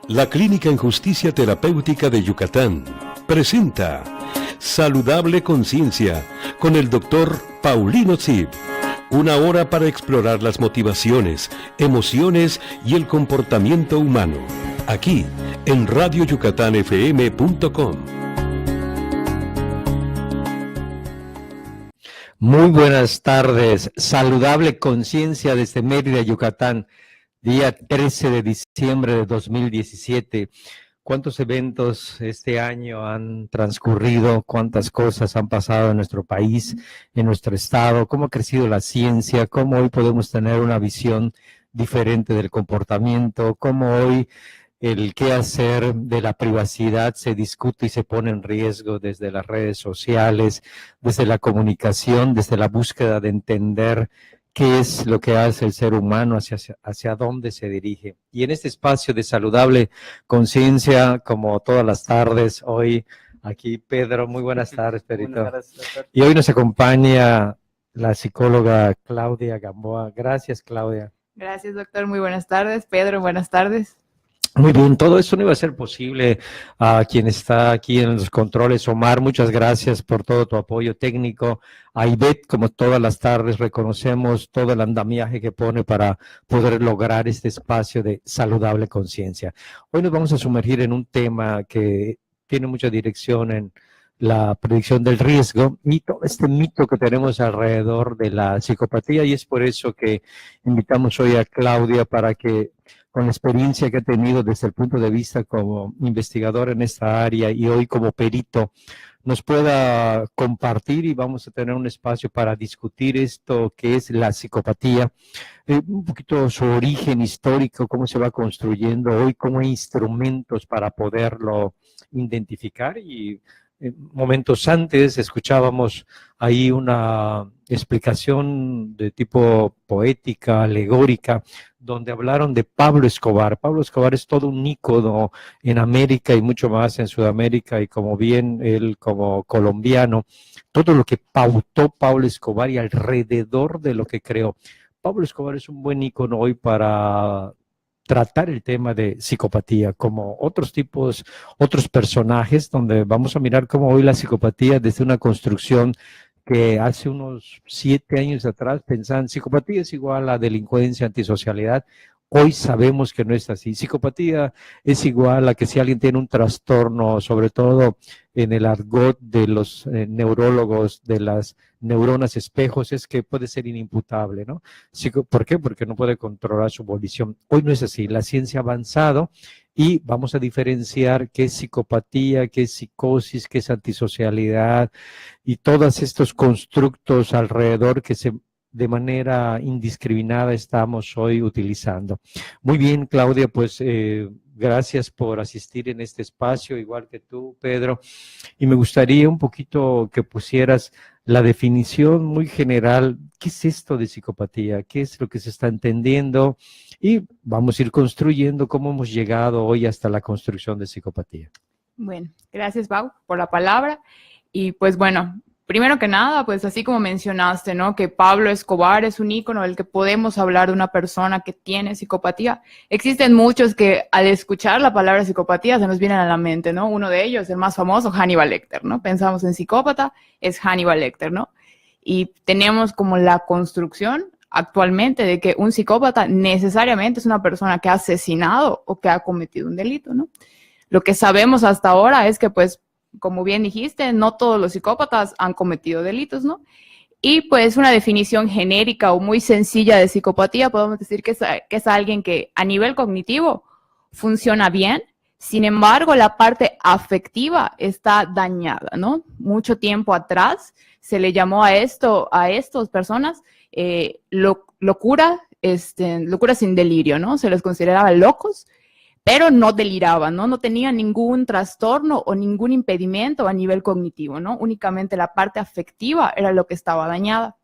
La Clínica en Justicia Terapéutica de Yucatán presenta Saludable Conciencia con el Dr. Paulino Zip. Una hora para explorar las motivaciones, emociones y el comportamiento humano. Aquí, en radioyucatanfm.com. Muy buenas tardes. Saludable Conciencia desde Mérida, Yucatán. Día 13 de diciembre de 2017. ¿Cuántos eventos este año han transcurrido? ¿Cuántas cosas han pasado en nuestro país, en nuestro estado? ¿Cómo ha crecido la ciencia? ¿Cómo hoy podemos tener una visión diferente del comportamiento? ¿Cómo hoy el qué hacer de la privacidad se discute y se pone en riesgo desde las redes sociales, desde la comunicación, desde la búsqueda de entender qué es lo que hace el ser humano, hacia dónde se dirige? Y en este espacio de Saludable Conciencia, como todas las tardes, hoy aquí Pedro, muy buenas tardes, Pedrito. Buenas tardes, doctor. Y hoy nos acompaña la psicóloga Claudia Gamboa. Gracias, Claudia. Gracias, doctor. Muy buenas tardes. Pedro, buenas tardes. Muy bien, todo esto no iba a ser posible a quien está aquí en los controles. Omar, muchas gracias por todo tu apoyo técnico. A Ivette, como todas las tardes, reconocemos todo el andamiaje que pone para poder lograr este espacio de Saludable Conciencia. Hoy nos vamos a sumergir en un tema que tiene mucha dirección en la predicción del riesgo y todo este mito que tenemos alrededor de la psicopatía, y es por eso que invitamos hoy a Claudia para que, con la experiencia que ha tenido desde el punto de vista como investigador en esta área y hoy como perito, nos pueda compartir, y vamos a tener un espacio para discutir esto que es la psicopatía, un poquito su origen histórico, cómo se va construyendo hoy, cómo hay instrumentos para poderlo identificar. Y momentos antes escuchábamos ahí una explicación de tipo poética, alegórica, donde hablaron de Pablo Escobar. Pablo Escobar es todo un ícono en América y mucho más en Sudamérica, y como bien él como colombiano, todo lo que pautó Pablo Escobar y alrededor de lo que creó. Pablo Escobar es un buen ícono hoy para tratar el tema de psicopatía, como otros tipos, otros personajes, donde vamos a mirar cómo hoy la psicopatía, desde una construcción que hace unos 7 años atrás pensaban psicopatía es igual a delincuencia, antisocialidad. Hoy sabemos que no es así. Psicopatía es igual a que si alguien tiene un trastorno, sobre todo en el argot de los neurólogos, de las neuronas espejos, es que puede ser inimputable, ¿no? ¿Por qué? Porque no puede controlar su volición. Hoy no es así. La ciencia ha avanzado y vamos a diferenciar qué es psicopatía, qué es psicosis, qué es antisocialidad y todos estos constructos alrededor que de manera indiscriminada estamos hoy utilizando. Muy bien, Claudia, pues gracias por asistir en este espacio, igual que tú, Pedro, y me gustaría un poquito que pusieras la definición muy general. ¿Qué es esto de psicopatía? ¿Qué es lo que se está entendiendo? Y vamos a ir construyendo cómo hemos llegado hoy hasta la construcción de psicopatía. Bueno, gracias, Pau, por la palabra. Y pues bueno, primero que nada, pues así como mencionaste, ¿no? Que Pablo Escobar es un ícono del que podemos hablar de una persona que tiene psicopatía. Existen muchos que al escuchar la palabra psicopatía se nos vienen a la mente, ¿no? Uno de ellos, el más famoso, Hannibal Lecter, ¿no? Pensamos en psicópata, es Hannibal Lecter, ¿no? Y tenemos como la construcción actualmente de que un psicópata necesariamente es una persona que ha asesinado o que ha cometido un delito, ¿no? Lo que sabemos hasta ahora es que, pues, como bien dijiste, no todos los psicópatas han cometido delitos, ¿no? Y pues una definición genérica o muy sencilla de psicopatía, podemos decir que es alguien que a nivel cognitivo funciona bien, sin embargo la parte afectiva está dañada, ¿no? Mucho tiempo atrás se le llamó a estas personas locura sin delirio, ¿no? Se les consideraba locos, pero no deliraban, ¿no? No tenían ningún trastorno o ningún impedimento a nivel cognitivo, ¿no? Únicamente la parte afectiva era lo que estaba dañada.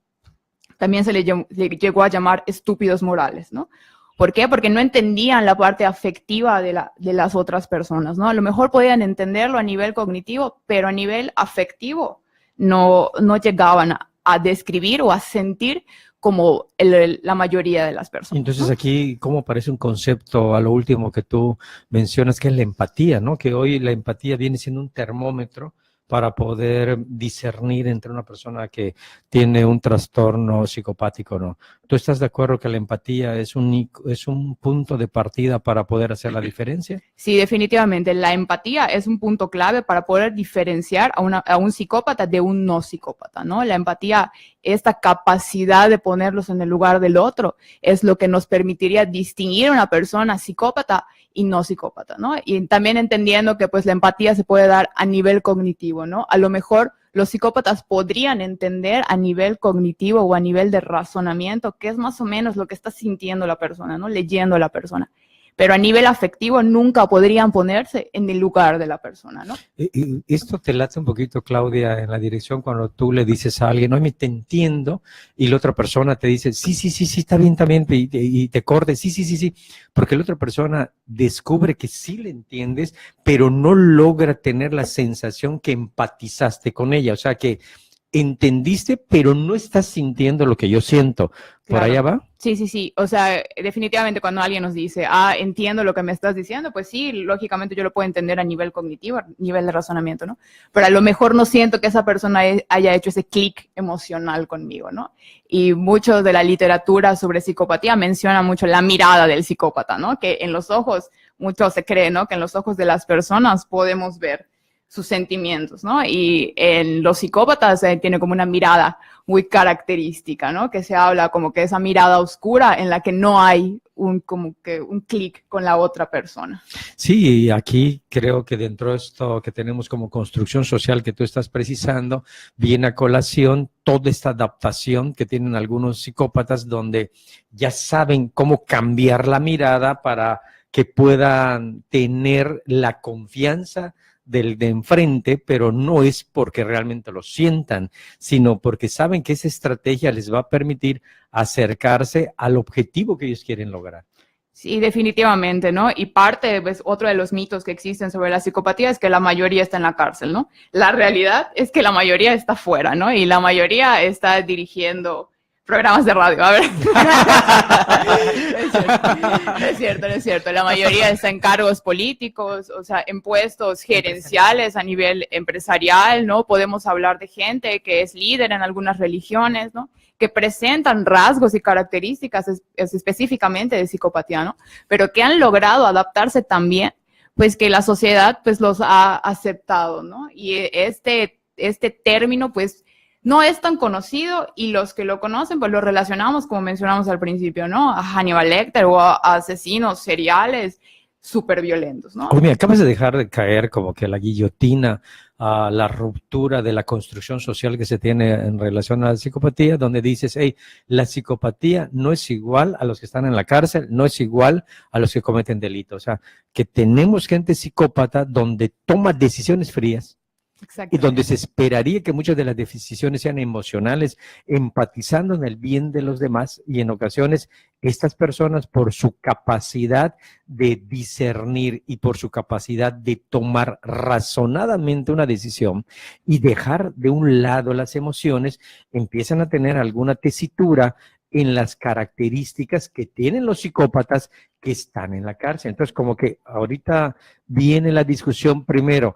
También se le llegó a llamar estúpidos morales, ¿no? ¿Por qué? Porque no entendían la parte afectiva de las otras personas, ¿no? A lo mejor podían entenderlo a nivel cognitivo, pero a nivel afectivo no llegaban a describir o a sentir como la mayoría de las personas. Entonces ¿no? aquí, ¿cómo aparece un concepto a lo último que tú mencionas, que es la empatía, ¿no? Que hoy la empatía viene siendo un termómetro para poder discernir entre una persona que tiene un trastorno psicopático, ¿no? ¿Tú estás de acuerdo que la empatía es un punto de partida para poder hacer la diferencia? Sí, definitivamente. La empatía es un punto clave para poder diferenciar a un psicópata de un no psicópata, ¿no? La empatía, esta capacidad de ponerlos en el lugar del otro, es lo que nos permitiría distinguir a una persona psicópata y no psicópata, ¿no? Y también entendiendo que pues la empatía se puede dar a nivel cognitivo, ¿no? A lo mejor los psicópatas podrían entender a nivel cognitivo o a nivel de razonamiento qué es más o menos lo que está sintiendo la persona, ¿no? Leyendo a la persona. Pero a nivel afectivo nunca podrían ponerse en el lugar de la persona, ¿no? Y esto te late un poquito, Claudia, en la dirección cuando tú le dices a alguien, oye, te entiendo, y la otra persona te dice, sí, está bien, y te corte, sí, porque la otra persona descubre que sí le entiendes, pero no logra tener la sensación que empatizaste con ella, o sea, que entendiste, pero no estás sintiendo lo que yo siento. ¿Por Claro. allá va? Sí. O sea, definitivamente cuando alguien nos dice, entiendo lo que me estás diciendo, pues sí, lógicamente yo lo puedo entender a nivel cognitivo, a nivel de razonamiento, ¿no? Pero a lo mejor no siento que esa persona haya hecho ese clic emocional conmigo, ¿no? Y mucho de la literatura sobre psicopatía menciona mucho la mirada del psicópata, ¿no? Que en los ojos, mucho se cree, ¿no? Que en los ojos de las personas podemos ver sus sentimientos, ¿no? Y en los psicópatas tiene como una mirada muy característica, ¿no? Que se habla como que esa mirada oscura en la que no hay como que un clic con la otra persona. Sí, y aquí creo que dentro de esto que tenemos como construcción social que tú estás precisando, viene a colación toda esta adaptación que tienen algunos psicópatas donde ya saben cómo cambiar la mirada para que puedan tener la confianza del de enfrente, pero no es porque realmente lo sientan, sino porque saben que esa estrategia les va a permitir acercarse al objetivo que ellos quieren lograr. Sí, definitivamente, ¿no? Y parte, pues, otro de los mitos que existen sobre la psicopatía es que la mayoría está en la cárcel, ¿no? La realidad es que la mayoría está fuera, ¿no? Y la mayoría está dirigiendo programas de radio, a ver. No es cierto. La mayoría está en cargos políticos, o sea, en puestos gerenciales a nivel empresarial, ¿no? Podemos hablar de gente que es líder en algunas religiones, ¿no? Que presentan rasgos y características específicamente de psicopatía, ¿no? Pero que han logrado adaptarse también, pues que la sociedad pues los ha aceptado, ¿no? Y este término pues no es tan conocido y los que lo conocen pues lo relacionamos, como mencionamos al principio, ¿no? A Hannibal Lecter o a asesinos seriales súper violentos, ¿no? Oye, me acabas de dejar de caer como que la guillotina a la ruptura de la construcción social que se tiene en relación a la psicopatía, donde dices, hey, la psicopatía no es igual a los que están en la cárcel, no es igual a los que cometen delitos. O sea, que tenemos gente psicópata donde toma decisiones frías, y donde se esperaría que muchas de las decisiones sean emocionales, empatizando en el bien de los demás, y en ocasiones estas personas, por su capacidad de discernir y por su capacidad de tomar razonadamente una decisión y dejar de un lado las emociones, empiezan a tener alguna tesitura en las características que tienen los psicópatas que están en la cárcel. Entonces, como que ahorita viene la discusión primero,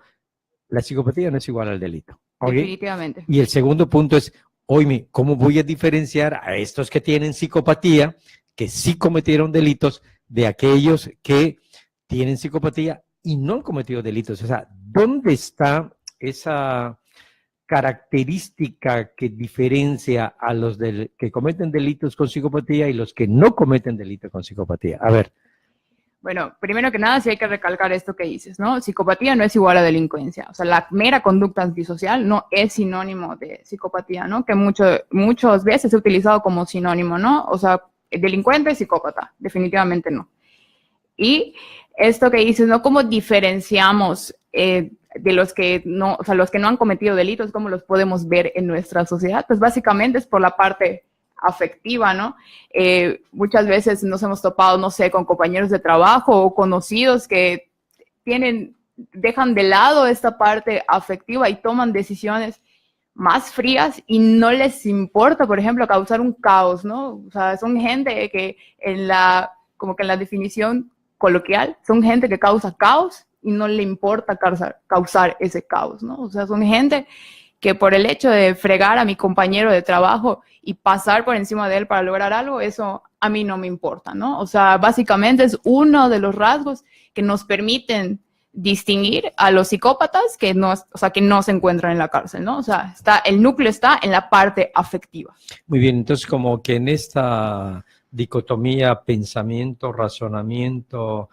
la psicopatía no es igual al delito. ¿Okay? Definitivamente. Y el segundo punto es, oye, ¿cómo voy a diferenciar a estos que tienen psicopatía, que sí cometieron delitos, de aquellos que tienen psicopatía y no han cometido delitos? O sea, ¿dónde está esa característica que diferencia a los que cometen delitos con psicopatía y los que no cometen delitos con psicopatía? A ver. Bueno, primero que nada, sí hay que recalcar esto que dices, ¿no? Psicopatía no es igual a delincuencia. O sea, la mera conducta antisocial no es sinónimo de psicopatía, ¿no? Que muchas veces se ha utilizado como sinónimo, ¿no? O sea, delincuente y psicópata, definitivamente no. Y esto que dices, ¿no? ¿Cómo diferenciamos de los que no, o sea, los que no han cometido delitos, cómo los podemos ver en nuestra sociedad? Pues básicamente es por la parte afectiva, ¿no? Muchas veces nos hemos topado, no sé, con compañeros de trabajo o conocidos que dejan de lado esta parte afectiva y toman decisiones más frías y no les importa, por ejemplo, causar un caos, ¿no? O sea, son gente que como que en la definición coloquial, son gente que causa caos y no le importa causar ese caos, ¿no? O sea, son gente que por el hecho de fregar a mi compañero de trabajo y pasar por encima de él para lograr algo, eso a mí no me importa, ¿no? O sea, básicamente es uno de los rasgos que nos permiten distinguir a los psicópatas que no se encuentran en la cárcel, ¿no? O sea, el núcleo está en la parte afectiva. Muy bien, entonces como que en esta dicotomía pensamiento, razonamiento,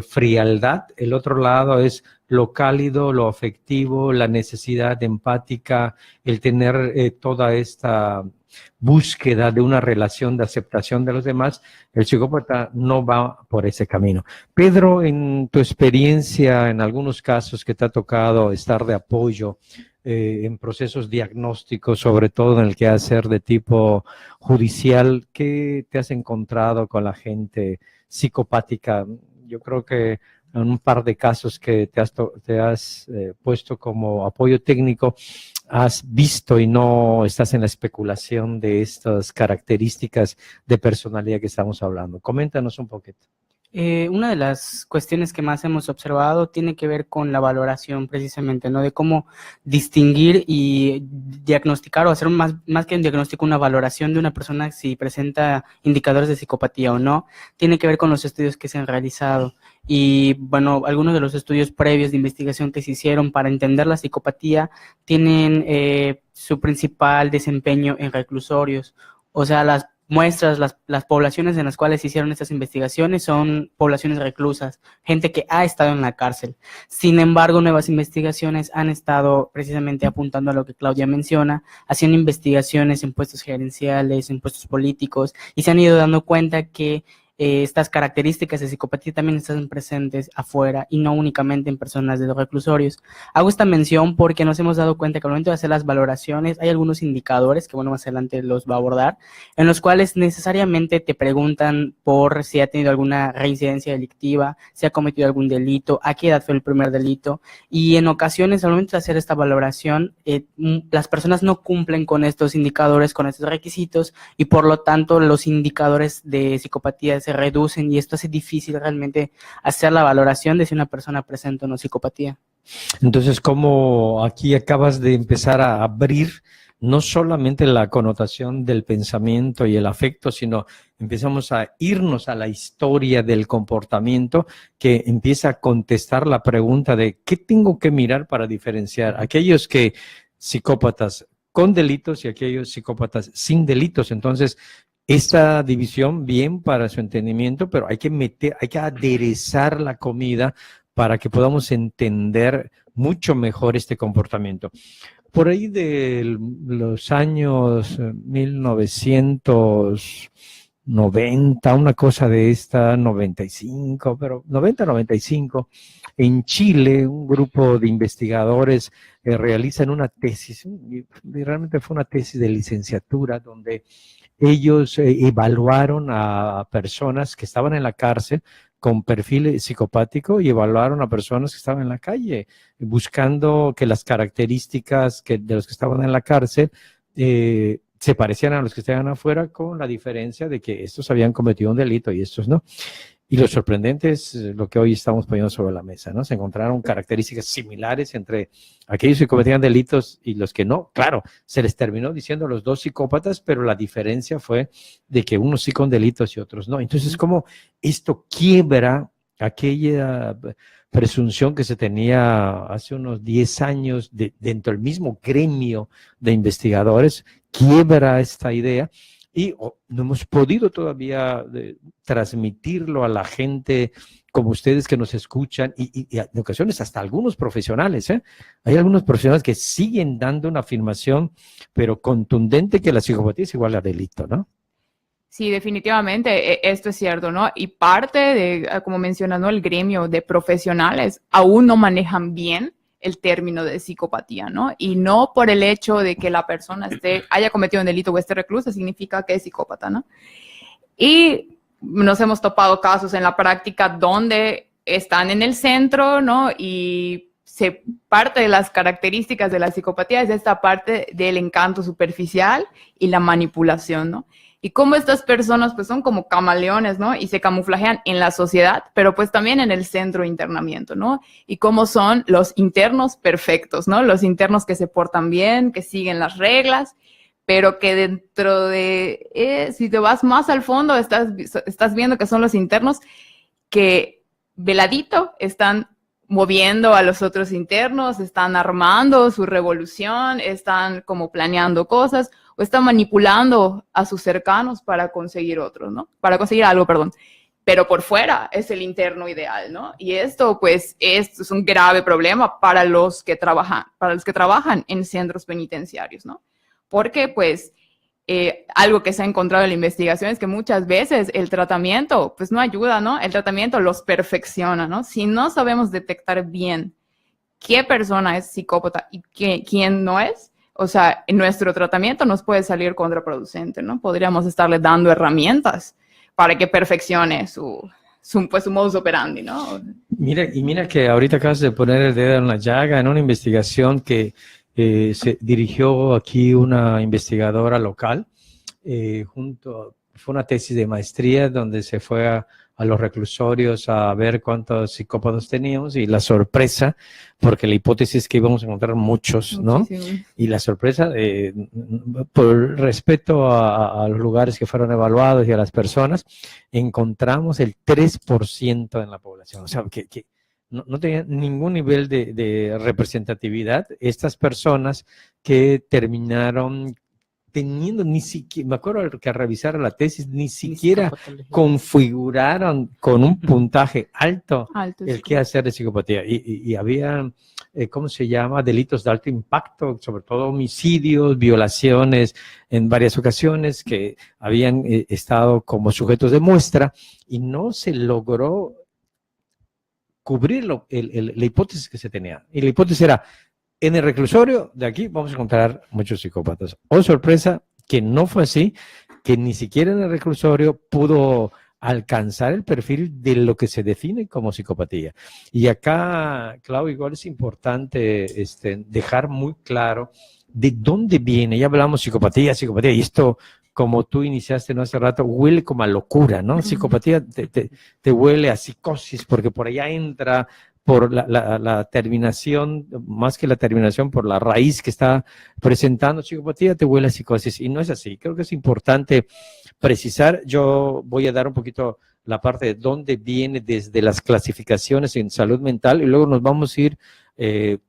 frialdad, el otro lado es lo cálido, lo afectivo, la necesidad empática, el tener toda esta búsqueda de una relación de aceptación de los demás. El psicópata no va por ese camino. Pedro, en tu experiencia, en algunos casos que te ha tocado estar de apoyo en procesos diagnósticos, sobre todo en el quehacer de tipo judicial, ¿qué te has encontrado con la gente psicopática? Yo creo que en un par de casos que te has puesto como apoyo técnico, has visto y no estás en la especulación de estas características de personalidad que estamos hablando. Coméntanos un poquito. Una de las cuestiones que más hemos observado tiene que ver con la valoración precisamente, ¿no? De cómo distinguir y diagnosticar o hacer más que un diagnóstico, una valoración de una persona si presenta indicadores de psicopatía o no. Tiene que ver con los estudios que se han realizado. Y bueno, algunos de los estudios previos de investigación que se hicieron para entender la psicopatía tienen su principal desempeño en reclusorios. O sea, las muestras, las poblaciones en las cuales se hicieron estas investigaciones son poblaciones reclusas, gente que ha estado en la cárcel. Sin embargo, nuevas investigaciones han estado precisamente apuntando a lo que Claudia menciona, haciendo investigaciones en puestos gerenciales, en puestos políticos, y se han ido dando cuenta que estas características de psicopatía también están presentes afuera y no únicamente en personas de los reclusorios. Hago esta mención porque nos hemos dado cuenta que al momento de hacer las valoraciones hay algunos indicadores, que bueno, más adelante los va a abordar, en los cuales necesariamente te preguntan por si ha tenido alguna reincidencia delictiva, si ha cometido algún delito, a qué edad fue el primer delito, y en ocasiones al momento de hacer esta valoración las personas no cumplen con estos indicadores, con estos requisitos, y por lo tanto los indicadores de psicopatía se reducen y esto hace difícil realmente hacer la valoración de si una persona presenta o no psicopatía. Entonces, como aquí acabas de empezar a abrir no solamente la connotación del pensamiento y el afecto, sino empezamos a irnos a la historia del comportamiento que empieza a contestar la pregunta de ¿qué tengo que mirar para diferenciar aquellos que psicópatas con delitos y aquellos psicópatas sin delitos? Entonces, esta división, bien para su entendimiento, pero hay que aderezar la comida para que podamos entender mucho mejor este comportamiento. Por ahí de los años 1990, una cosa de esta, 95, pero 90-95, en Chile, un grupo de investigadores realizan una tesis, y realmente fue una tesis de licenciatura, donde ellos evaluaron a personas que estaban en la cárcel con perfil psicopático y evaluaron a personas que estaban en la calle, buscando que las características de los que estaban en la cárcel se parecieran a los que estaban afuera, con la diferencia de que estos habían cometido un delito y estos no. Y lo sorprendente es lo que hoy estamos poniendo sobre la mesa, ¿no? Se encontraron características similares entre aquellos que cometían delitos y los que no. Claro, se les terminó diciendo los dos psicópatas, pero la diferencia fue de que unos sí con delitos y otros no. Entonces, ¿cómo esto quiebra aquella presunción que se tenía hace unos 10 años dentro del mismo gremio de investigadores? Quiebra esta idea. Y no hemos podido todavía transmitirlo a la gente como ustedes que nos escuchan y en ocasiones hasta algunos profesionales. Hay algunos profesionales que siguen dando una afirmación, pero contundente, que la psicopatía es igual a delito, ¿no? Sí, definitivamente, esto es cierto, ¿no? Y parte de, como mencionas, ¿no? El gremio de profesionales aún no manejan bien el término de psicopatía, ¿no? Y no por el hecho de que la persona haya cometido un delito o esté reclusa, significa que es psicópata, ¿no? Y nos hemos topado casos en la práctica donde están en el centro, ¿no? Y parte de las características de la psicopatía es esta parte del encanto superficial y la manipulación, ¿no? Y cómo estas personas pues son como camaleones, ¿no? Y se camuflajean en la sociedad, pero pues también en el centro de internamiento, ¿no? Y cómo son los internos perfectos, ¿no? Los internos que se portan bien, que siguen las reglas, pero que dentro de, si te vas más al fondo, estás viendo que son los internos que veladito están moviendo a los otros internos, están armando su revolución, están como planeando cosas o están manipulando a sus cercanos para conseguir otros, ¿no? Para conseguir algo, perdón. Pero por fuera es el interno ideal, ¿no? Y esto, pues, es un grave problema para los que trabajan en centros penitenciarios, ¿no? Porque, pues, algo que se ha encontrado en la investigación es que muchas veces el tratamiento, pues, no ayuda, ¿no? El tratamiento los perfecciona, ¿no? Si no sabemos detectar bien qué persona es psicópata y quién no es, o sea, nuestro tratamiento nos puede salir contraproducente, ¿no? Podríamos estarle dando herramientas para que perfeccione su modus operandi, ¿no? Mira que ahorita acabas de poner el dedo en la llaga en una investigación que se dirigió aquí una investigadora local, fue una tesis de maestría donde se fue a los reclusorios a ver cuántos psicópatas teníamos y la sorpresa, porque la hipótesis es que íbamos a encontrar muchos, ¿no? Muchísimo. Y la sorpresa, por respeto a los lugares que fueron evaluados y a las personas, encontramos el 3% en la población, o sea, que no tenían ningún nivel de representatividad estas personas que terminaron teniendo ni siquiera, me acuerdo que al revisar la tesis, ni siquiera configuraron con un puntaje alto el qué hacer de psicopatía. Y había, ¿cómo se llama? Delitos de alto impacto, sobre todo homicidios, violaciones en varias ocasiones que habían estado como sujetos de muestra y no se logró cubrir la hipótesis que se tenía. Y la hipótesis era, en el reclusorio de aquí vamos a encontrar muchos psicópatas. Oh, sorpresa, que no fue así, que ni siquiera en el reclusorio pudo alcanzar el perfil de lo que se define como psicopatía. Y acá, Clau, igual es importante dejar muy claro de dónde viene. Ya hablamos psicopatía, y esto, como tú iniciaste no hace rato, huele como a locura, ¿no? Psicopatía te huele a psicosis, porque por allá entra por la terminación, más que la terminación, por la raíz que está presentando psicopatía, te huele a psicosis. Y no es así. Creo que es importante precisar. Yo voy a dar un poquito la parte de dónde viene desde las clasificaciones en salud mental y luego nos vamos a ir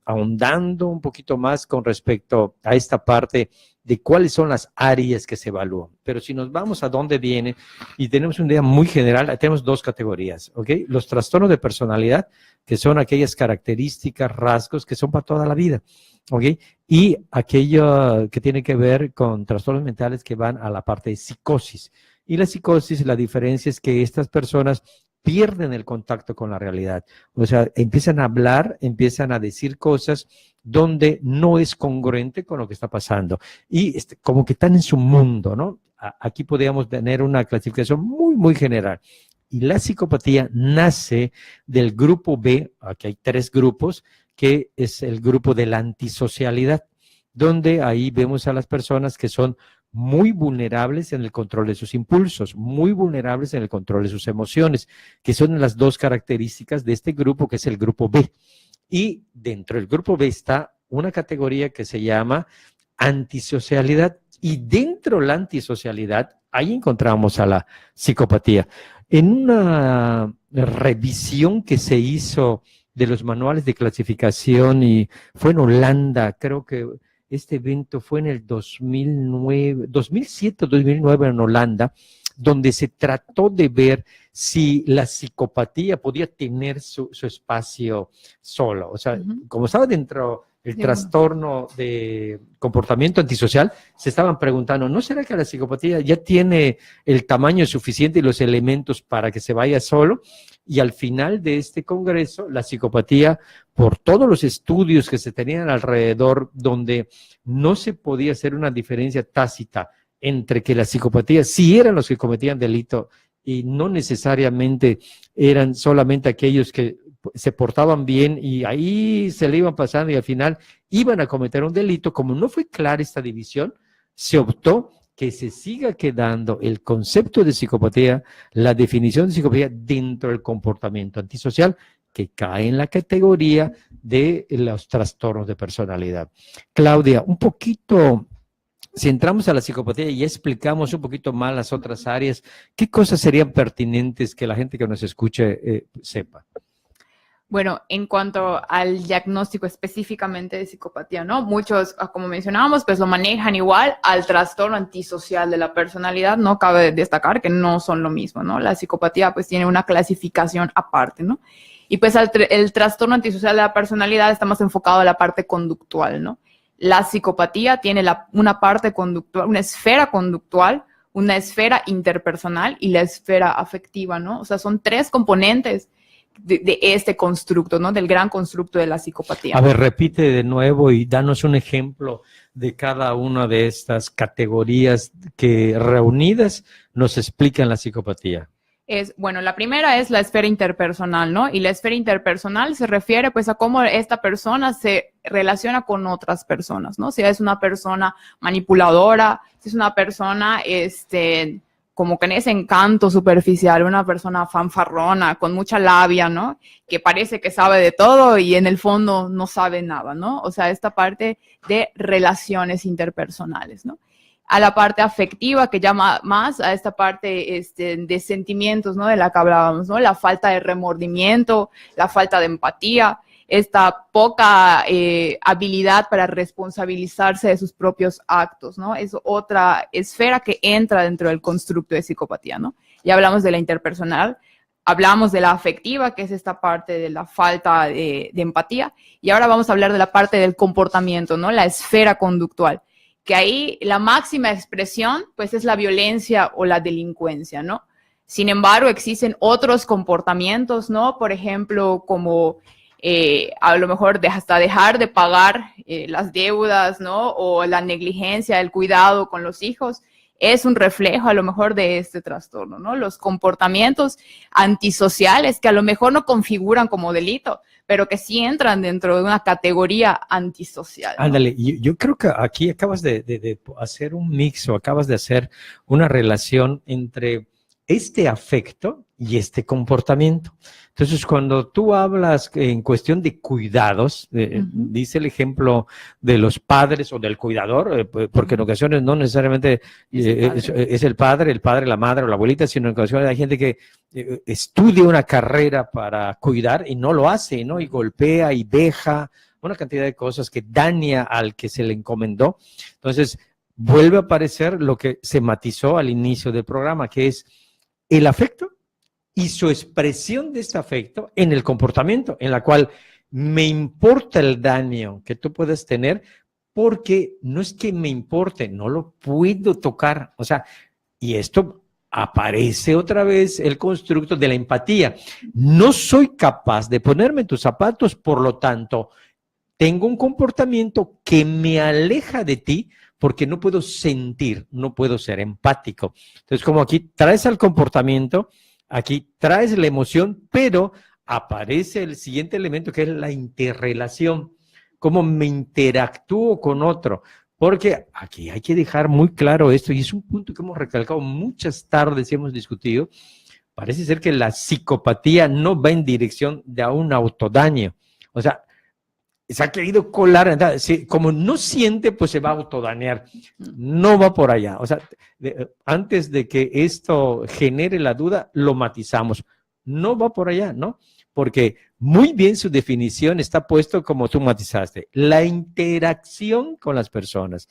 ahondando un poquito más con respecto a esta parte de cuáles son las áreas que se evalúan. Pero si nos vamos a dónde viene, y tenemos una idea muy general, tenemos dos categorías, ¿ok? Los trastornos de personalidad, que son aquellas características, rasgos que son para toda la vida, ¿ok? Y aquello que tiene que ver con trastornos mentales que van a la parte de psicosis. Y la psicosis, la diferencia es que estas personas pierden el contacto con la realidad. O sea, empiezan a hablar, empiezan a decir cosas donde no es congruente con lo que está pasando. Y como que están en su mundo, ¿no? Aquí podríamos tener una clasificación muy, muy general. Y la psicopatía nace del grupo B, aquí hay 3 grupos, que es el grupo de la antisocialidad, donde ahí vemos a las personas que son muy vulnerables en el control de sus impulsos, muy vulnerables en el control de sus emociones, que son las dos características de este grupo, que es el grupo B. Y dentro del grupo B está una categoría que se llama antisocialidad, y dentro de la antisocialidad, ahí encontramos a la psicopatía. En una revisión que se hizo de los manuales de clasificación, y fue en Holanda, creo que este evento fue en el 2007 o 2009 en Holanda, donde se trató de ver si la psicopatía podía tener su espacio solo. O sea, como estaba dentro del trastorno de comportamiento antisocial, se estaban preguntando, ¿no será que la psicopatía ya tiene el tamaño suficiente y los elementos para que se vaya solo? Y al final de este congreso, la psicopatía, por todos los estudios que se tenían alrededor, donde no se podía hacer una diferencia tácita entre que la psicopatía sí eran los que cometían delito y no necesariamente eran solamente aquellos que se portaban bien y ahí se le iban pasando y al final iban a cometer un delito. Como no fue clara esta división, se optó que se siga quedando el concepto de psicopatía, la definición de psicopatía dentro del comportamiento antisocial, que cae en la categoría de los trastornos de personalidad. Claudia, un poquito, si entramos a la psicopatía y explicamos un poquito más las otras áreas, ¿qué cosas serían pertinentes que la gente que nos escuche sepa? Bueno, en cuanto al diagnóstico específicamente de psicopatía, ¿no? Muchos, como mencionábamos, pues lo manejan igual al trastorno antisocial de la personalidad, ¿no? Cabe destacar que no son lo mismo, ¿no? La psicopatía pues tiene una clasificación aparte, ¿no? Y pues el trastorno antisocial de la personalidad está más enfocado a la parte conductual, ¿no? La psicopatía tiene una parte conductual, una esfera conductual, una esfera interpersonal y la esfera afectiva, ¿no? O sea, son 3 componentes de este constructo, ¿no? Del gran constructo de la psicopatía. A ver, repite de nuevo y danos un ejemplo de cada una de estas categorías que reunidas nos explican la psicopatía. Bueno, la primera es la esfera interpersonal, ¿no? Y la esfera interpersonal se refiere pues a cómo esta persona se relaciona con otras personas, ¿no? Si es una persona manipuladora, si es una persona, como que en ese encanto superficial, una persona fanfarrona, con mucha labia, ¿no? Que parece que sabe de todo y en el fondo no sabe nada, ¿no? O sea, esta parte de relaciones interpersonales, ¿no? A la parte afectiva, que llama más a esta parte de sentimientos, ¿no? De la que hablábamos, ¿no? La falta de remordimiento, la falta de empatía, esta poca habilidad para responsabilizarse de sus propios actos, ¿no? Es otra esfera que entra dentro del constructo de psicopatía, ¿no? Ya hablamos de la interpersonal, hablamos de la afectiva, que es esta parte de la falta de empatía, y ahora vamos a hablar de la parte del comportamiento, ¿no? La esfera conductual, que ahí la máxima expresión, pues, es la violencia o la delincuencia, ¿no? Sin embargo, existen otros comportamientos, ¿no? Por ejemplo, como a lo mejor hasta dejar de pagar las deudas, ¿no? O la negligencia, el cuidado con los hijos, es un reflejo a lo mejor de este trastorno, ¿no? Los comportamientos antisociales que a lo mejor no configuran como delito, pero que sí entran dentro de una categoría antisocial, ¿no? Ándale, yo creo que aquí acabas de hacer un mix o acabas de hacer una relación entre este afecto y este comportamiento. Entonces, cuando tú hablas en cuestión de cuidados, dice el ejemplo de los padres o del cuidador, porque en ocasiones no necesariamente es el padre, la madre o la abuelita, sino en ocasiones hay gente que estudia una carrera para cuidar y no lo hace, ¿no? Y golpea y deja una cantidad de cosas que daña al que se le encomendó. Entonces, vuelve a aparecer lo que se matizó al inicio del programa, que es el afecto y su expresión de este afecto en el comportamiento, en la cual me importa el daño que tú puedes tener, porque no es que me importe, no lo puedo tocar. O sea, y esto aparece otra vez el constructo de la empatía. No soy capaz de ponerme en tus zapatos, por lo tanto, tengo un comportamiento que me aleja de ti, porque no puedo sentir, no puedo ser empático. Entonces, como aquí traes al comportamiento, aquí traes la emoción, pero aparece el siguiente elemento que es la interrelación, cómo me interactúo con otro, porque aquí hay que dejar muy claro esto, y es un punto que hemos recalcado muchas tardes y hemos discutido. Parece ser que la psicopatía no va en dirección de un autodaño, o sea, se ha querido colar, como no siente, pues se va a autodañar. No va por allá. O sea, antes de que esto genere la duda, lo matizamos. No va por allá, ¿no? Porque muy bien su definición está puesto como tú matizaste. La interacción con las personas,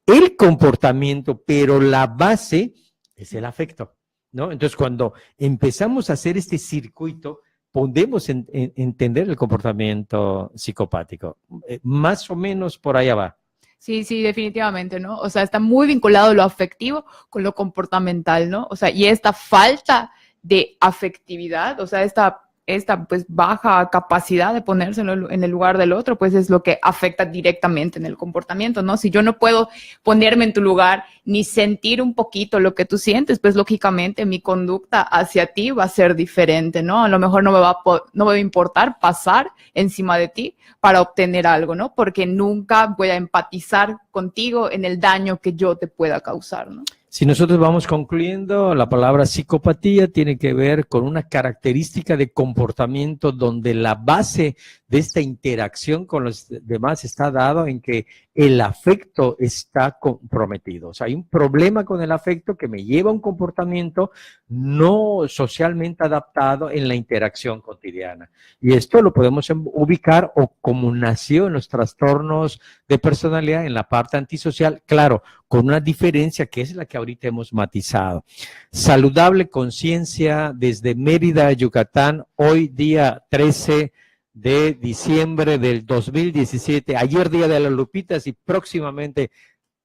el comportamiento, pero la base es el afecto, ¿no? Entonces, cuando empezamos a hacer este circuito, podemos entender el comportamiento psicopático. Más o menos por allá va. Sí, sí, definitivamente, ¿no? O sea, está muy vinculado lo afectivo con lo comportamental, ¿no? O sea, y esta falta de afectividad, o sea, esta esta pues baja capacidad de ponerse en el lugar del otro, pues es lo que afecta directamente en el comportamiento, ¿no? Si yo no puedo ponerme en tu lugar ni sentir un poquito lo que tú sientes, pues lógicamente mi conducta hacia ti va a ser diferente, ¿no? A lo mejor no me va a importar pasar encima de ti para obtener algo, ¿no? Porque nunca voy a empatizar contigo en el daño que yo te pueda causar, ¿no? Si nosotros vamos concluyendo, la palabra psicopatía tiene que ver con una característica de comportamiento donde la base de esta interacción con los demás está dado en que el afecto está comprometido. O sea, hay un problema con el afecto que me lleva a un comportamiento no socialmente adaptado en la interacción cotidiana. Y esto lo podemos ubicar o como nació en los trastornos de personalidad en la parte antisocial, claro, con una diferencia que es la que ahorita hemos matizado. Saludable conciencia desde Mérida, Yucatán, hoy día 13 de diciembre del 2017, ayer día de las Lupitas y próximamente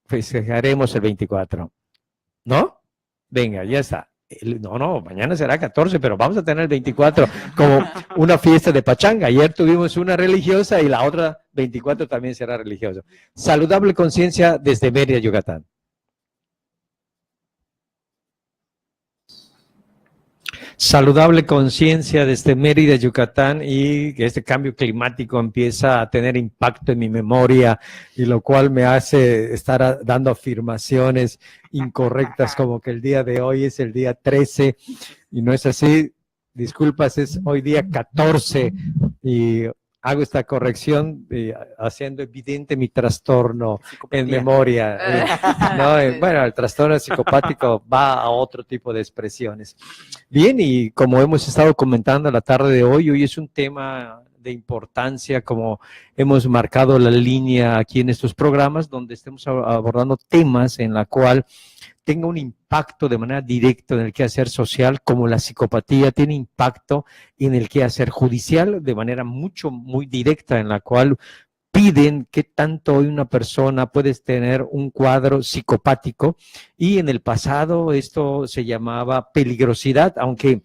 festejaremos el 24. ¿No? Venga, ya está. No, mañana será 14, pero vamos a tener el 24 como una fiesta de pachanga. Ayer tuvimos una religiosa y la otra 24 también será religiosa. Saludable conciencia desde Mérida, Yucatán. Saludable conciencia desde Mérida, Yucatán, y que este cambio climático empieza a tener impacto en mi memoria, y lo cual me hace estar dando afirmaciones incorrectas como que el día de hoy es el día 13, y no es así. Disculpas, es hoy día 14, y hago esta corrección haciendo evidente mi trastorno en memoria. Bueno, el trastorno psicopático va a otro tipo de expresiones. Bien, y como hemos estado comentando la tarde de hoy es un tema de importancia, como hemos marcado la línea aquí en estos programas, donde estemos abordando temas en la cual tenga un impacto de manera directa en el quehacer social, como la psicopatía tiene impacto en el quehacer judicial de manera muy directa, en la cual piden qué tanto hoy una persona puede tener un cuadro psicopático, y en el pasado esto se llamaba peligrosidad, aunque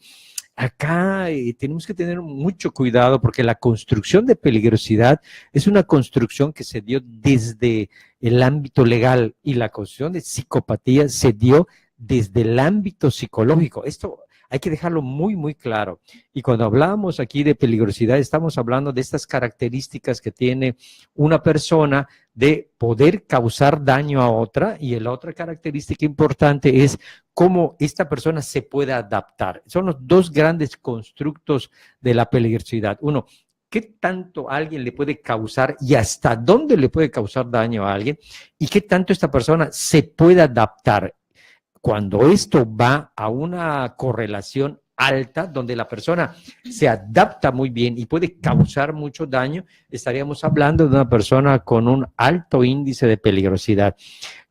acá tenemos que tener mucho cuidado porque la construcción de peligrosidad es una construcción que se dio desde el ámbito legal, y la construcción de psicopatía se dio desde el ámbito psicológico. Esto hay que dejarlo muy claro. Y cuando hablamos aquí de peligrosidad, estamos hablando de estas características que tiene una persona de poder causar daño a otra, y la otra característica importante es cómo esta persona se puede adaptar. Son los dos grandes constructos de la peligrosidad. Uno, ¿qué tanto alguien le puede causar y hasta dónde le puede causar daño a alguien? ¿Y qué tanto esta persona se puede adaptar? Cuando esto va a una correlación alta, donde la persona se adapta muy bien y puede causar mucho daño, estaríamos hablando de una persona con un alto índice de peligrosidad.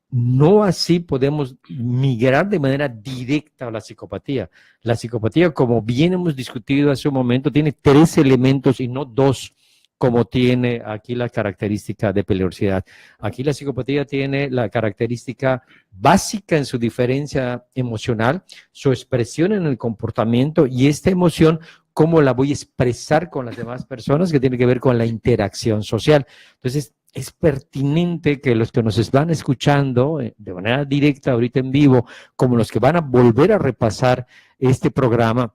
No así podemos migrar de manera directa a la psicopatía. La psicopatía, como bien hemos discutido hace un momento, tiene 3 elementos y no 2, como tiene aquí la característica de peligrosidad. Aquí la psicopatía tiene la característica básica en su diferencia emocional, su expresión en el comportamiento, y esta emoción, cómo la voy a expresar con las demás personas, que tiene que ver con la interacción social. Entonces, es pertinente que los que nos están escuchando de manera directa ahorita en vivo, como los que van a volver a repasar este programa,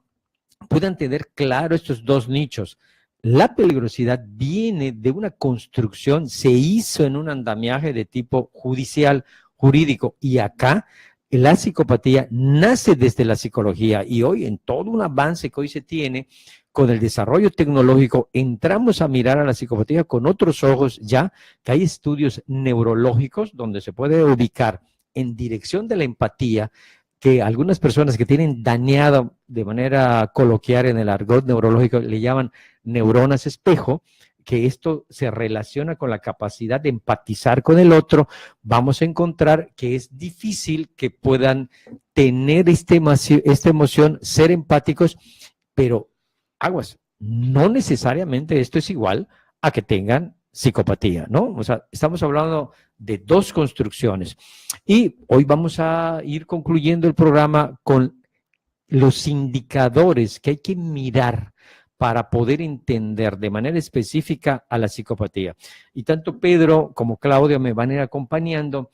puedan tener claro estos 2 nichos. La peligrosidad viene de una construcción, se hizo en un andamiaje de tipo judicial, jurídico, y acá la psicopatía nace desde la psicología, y hoy en todo un avance que hoy se tiene con el desarrollo tecnológico, entramos a mirar a la psicopatía con otros ojos, ya que hay estudios neurológicos donde se puede ubicar en dirección de la empatía, que algunas personas que tienen dañado de manera coloquial en el argot neurológico le llaman neuronas espejo, que esto se relaciona con la capacidad de empatizar con el otro. Vamos a encontrar que es difícil que puedan tener esta emoción, ser empáticos, pero aguas, no necesariamente esto es igual a que tengan psicopatía, ¿no? O sea, estamos hablando de 2 construcciones. Y hoy vamos a ir concluyendo el programa con los indicadores que hay que mirar para poder entender de manera específica a la psicopatía. Y tanto Pedro como Claudia me van a ir acompañando.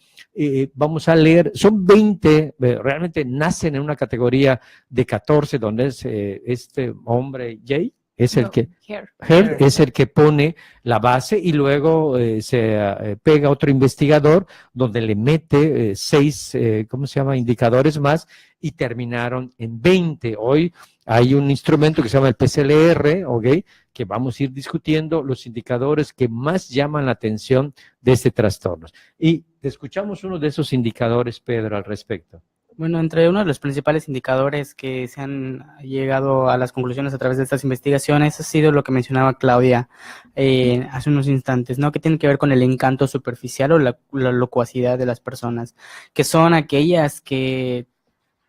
Vamos a leer, son 20, realmente nacen en una categoría de 14, donde es este hombre, Jay, es el que... Herr es el que pone la base y luego se pega otro investigador donde le mete 6, ¿cómo se llama?, indicadores más y terminaron en 20. Hoy hay un instrumento que se llama el PCLR, ¿ok?, que vamos a ir discutiendo los indicadores que más llaman la atención de este trastorno. Y escuchamos uno de esos indicadores, Pedro, al respecto. Bueno, entre uno de los principales indicadores que se han llegado a las conclusiones a través de estas investigaciones ha sido lo que mencionaba Claudia hace unos instantes, ¿no? Que tiene que ver con el encanto superficial o la locuacidad de las personas, que son aquellas que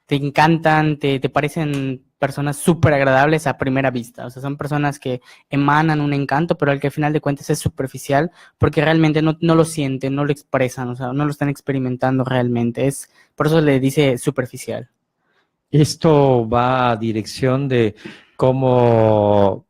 te encantan, te parecen personas súper agradables a primera vista. O sea, son personas que emanan un encanto, pero al que al final de cuentas es superficial porque realmente no lo sienten, no lo expresan, o sea, no lo están experimentando realmente. Por eso le dice superficial. Esto va a dirección de cómo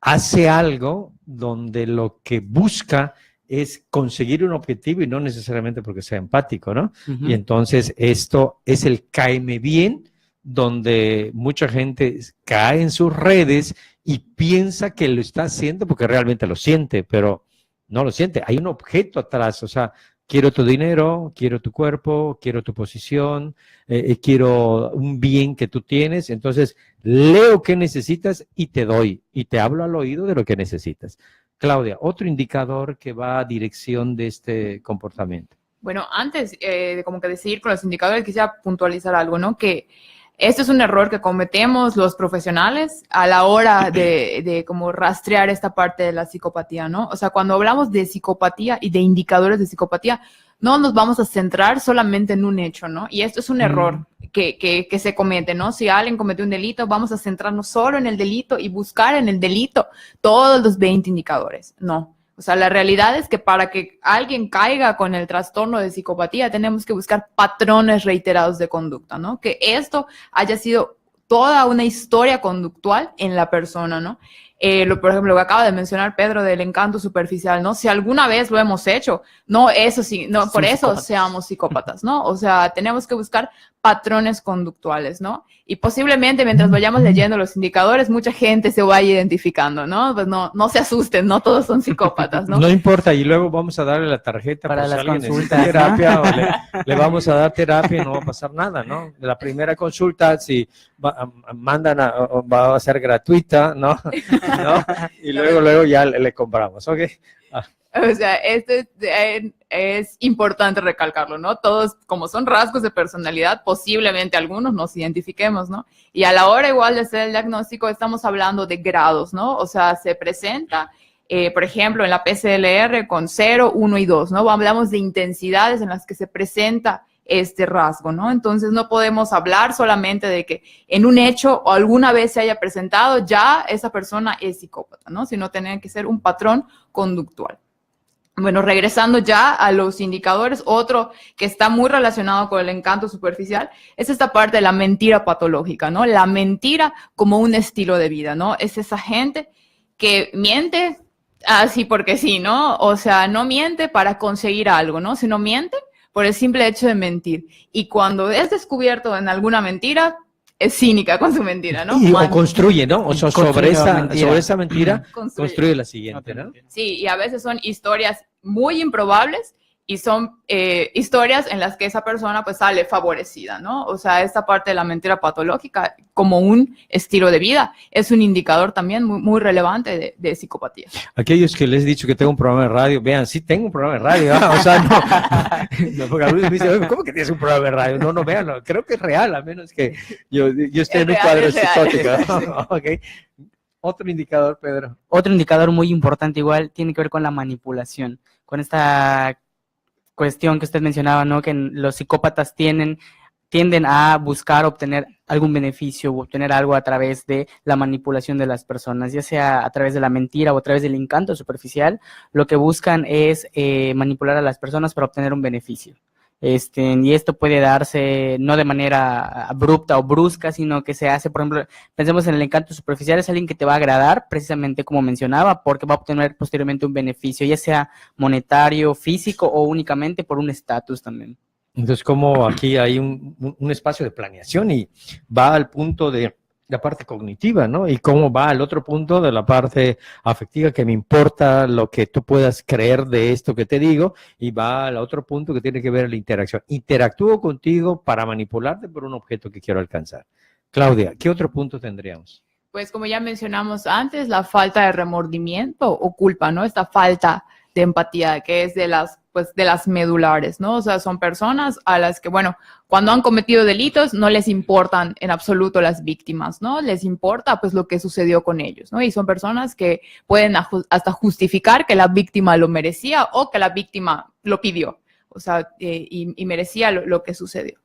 hace algo donde lo que busca es conseguir un objetivo y no necesariamente porque sea empático, ¿no? Uh-huh. Y entonces esto es el cáeme bien, donde mucha gente cae en sus redes y piensa que lo está haciendo porque realmente lo siente, pero no lo siente. Hay un objeto atrás, o sea, quiero tu dinero, quiero tu cuerpo, quiero tu posición, quiero un bien que tú tienes, entonces leo qué necesitas y te doy, y te hablo al oído de lo que necesitas. Claudia, otro indicador que va a dirección de este comportamiento. Bueno, antes de como que decidir con los indicadores, quisiera puntualizar algo, ¿no? Que este es un error que cometemos los profesionales a la hora de como rastrear esta parte de la psicopatía, ¿no? O sea, cuando hablamos de psicopatía y de indicadores de psicopatía, no nos vamos a centrar solamente en un hecho, ¿no? Y esto es un error que se comete, ¿no? Si alguien cometió un delito, vamos a centrarnos solo en el delito y buscar en el delito todos los 20 indicadores. No. O sea, la realidad es que para que alguien caiga con el trastorno de psicopatía, tenemos que buscar patrones reiterados de conducta, ¿no? Que esto haya sido toda una historia conductual en la persona, ¿no? Por ejemplo, lo que acaba de mencionar Pedro del encanto superficial, ¿no? Si alguna vez lo hemos hecho, no, eso sí, no, por eso seamos psicópatas, ¿no? O sea, tenemos que buscar patrones conductuales, ¿no? Y posiblemente mientras vayamos leyendo los indicadores, mucha gente se vaya identificando, ¿no? Pues no se asusten, no todos son psicópatas, ¿no? No importa, y luego vamos a darle la tarjeta para por las si alguien consultas, necesita terapia, o le vamos a dar terapia y no va a pasar nada, ¿no? La primera consulta, si va a ser gratuita, ¿no? Y luego ya le compramos, ¿ok? O sea, esto es importante recalcarlo, ¿no? Todos, como son rasgos de personalidad, posiblemente algunos nos identifiquemos, ¿no? Y a la hora igual de hacer el diagnóstico estamos hablando de grados, ¿no? O sea, se presenta, por ejemplo, en la PCLR con 0, 1 y 2, ¿no? Hablamos de intensidades en las que se presenta este rasgo, ¿no? Entonces no podemos hablar solamente de que en un hecho o alguna vez se haya presentado, ya esa persona es psicópata, ¿no? Sino tiene que ser un patrón conductual. Bueno, regresando ya a los indicadores, otro que está muy relacionado con el encanto superficial es esta parte de la mentira patológica, ¿no? La mentira como un estilo de vida, ¿no? Es esa gente que miente así porque sí, ¿no? O sea, no miente para conseguir algo, ¿no? Sino miente por el simple hecho de mentir. Y cuando es descubierto en alguna mentira, es cínica con su mentira, ¿no? O construye, ¿no? O sea, sobre esa mentira construye la siguiente, ¿no? Sí, y a veces son historias muy improbables y son historias en las que esa persona pues sale favorecida, ¿no? O sea, esta parte de la mentira patológica como un estilo de vida es un indicador también muy, muy relevante de psicopatía. Aquellos que les he dicho que tengo un programa de radio, vean, sí tengo un programa de radio, ¿eh? O sea, no, porque algunos me dicen, ¿cómo que tienes un programa de radio? No, véanlo, creo que es real, a menos que yo esté en un cuadro psicótico. ¿No? Okay. Otro indicador, Pedro. Otro indicador muy importante igual tiene que ver con la manipulación, con esta cuestión que usted mencionaba, ¿no? Que los psicópatas tienden a buscar obtener algún beneficio o obtener algo a través de la manipulación de las personas, ya sea a través de la mentira o a través del encanto superficial. Lo que buscan es manipular a las personas para obtener un beneficio. y esto puede darse no de manera abrupta o brusca, sino que se hace, por ejemplo, pensemos en el encanto superficial, es alguien que te va a agradar, precisamente como mencionaba, porque va a obtener posteriormente un beneficio, ya sea monetario, físico o únicamente por un estatus también. Entonces, como aquí hay un espacio de planeación y va al punto de la parte cognitiva, ¿no? Y cómo va al otro punto de la parte afectiva, que me importa lo que tú puedas creer de esto que te digo, y va al otro punto que tiene que ver la interacción. Interactúo contigo para manipularte por un objeto que quiero alcanzar. Claudia, ¿qué otro punto tendríamos? Pues como ya mencionamos antes, la falta de remordimiento o culpa, ¿no? Esta falta de empatía que es de las medulares, ¿no? O sea, son personas a las que, bueno, cuando han cometido delitos no les importan en absoluto las víctimas, ¿no? Les importa pues lo que sucedió con ellos, ¿no? Y son personas que pueden hasta justificar que la víctima lo merecía o que la víctima lo pidió, o sea, y merecía lo que sucedió.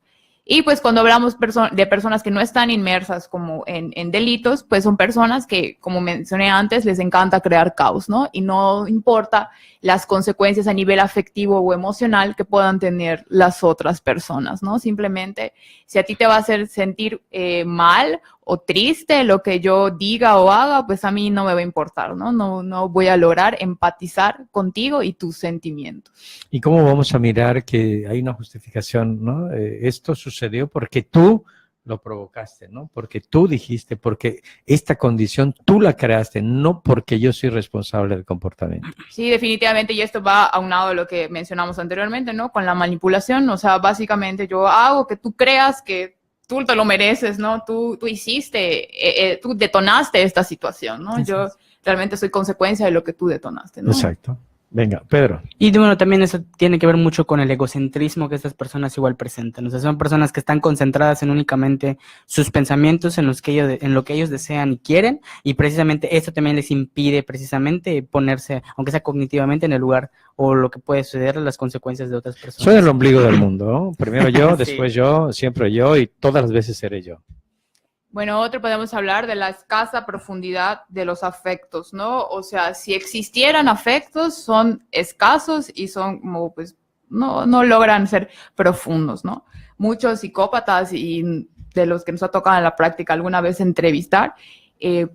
Y pues cuando hablamos de personas que no están inmersas como en delitos, pues son personas que, como mencioné antes, les encanta crear caos, ¿no? Y no importa las consecuencias a nivel afectivo o emocional que puedan tener las otras personas, ¿no? Simplemente, si a ti te va a hacer sentir mal o triste lo que yo diga o haga, pues a mí no me va a importar, ¿no? No voy a lograr empatizar contigo y tus sentimientos. ¿Y cómo vamos a mirar que hay una justificación, ¿no? Esto sucedió porque tú lo provocaste, ¿no? Porque tú dijiste, porque esta condición tú la creaste, no porque yo soy responsable del comportamiento. Sí, definitivamente, y esto va aunado a lo que mencionamos anteriormente, ¿no? Con la manipulación, o sea, básicamente yo hago que tú creas que tú te lo mereces, ¿no? Tú hiciste, tú detonaste esta situación, ¿no? Yo realmente soy consecuencia de lo que tú detonaste, ¿no? Exacto. Venga, Pedro. Y bueno, también eso tiene que ver mucho con el egocentrismo que estas personas igual presentan. O sea, son personas que están concentradas en únicamente sus pensamientos, en lo que ellos desean y quieren, y precisamente eso también les impide precisamente ponerse, aunque sea cognitivamente, en el lugar o lo que puede suceder, las consecuencias de otras personas. Soy el ombligo del mundo, ¿no? Primero yo, Sí. después yo, siempre yo, y todas las veces seré yo. Bueno, otro podemos hablar de la escasa profundidad de los afectos, ¿no? O sea, si existieran afectos, son escasos y son como, pues, no logran ser profundos, ¿no? Muchos psicópatas y de los que nos ha tocado en la práctica alguna vez entrevistar,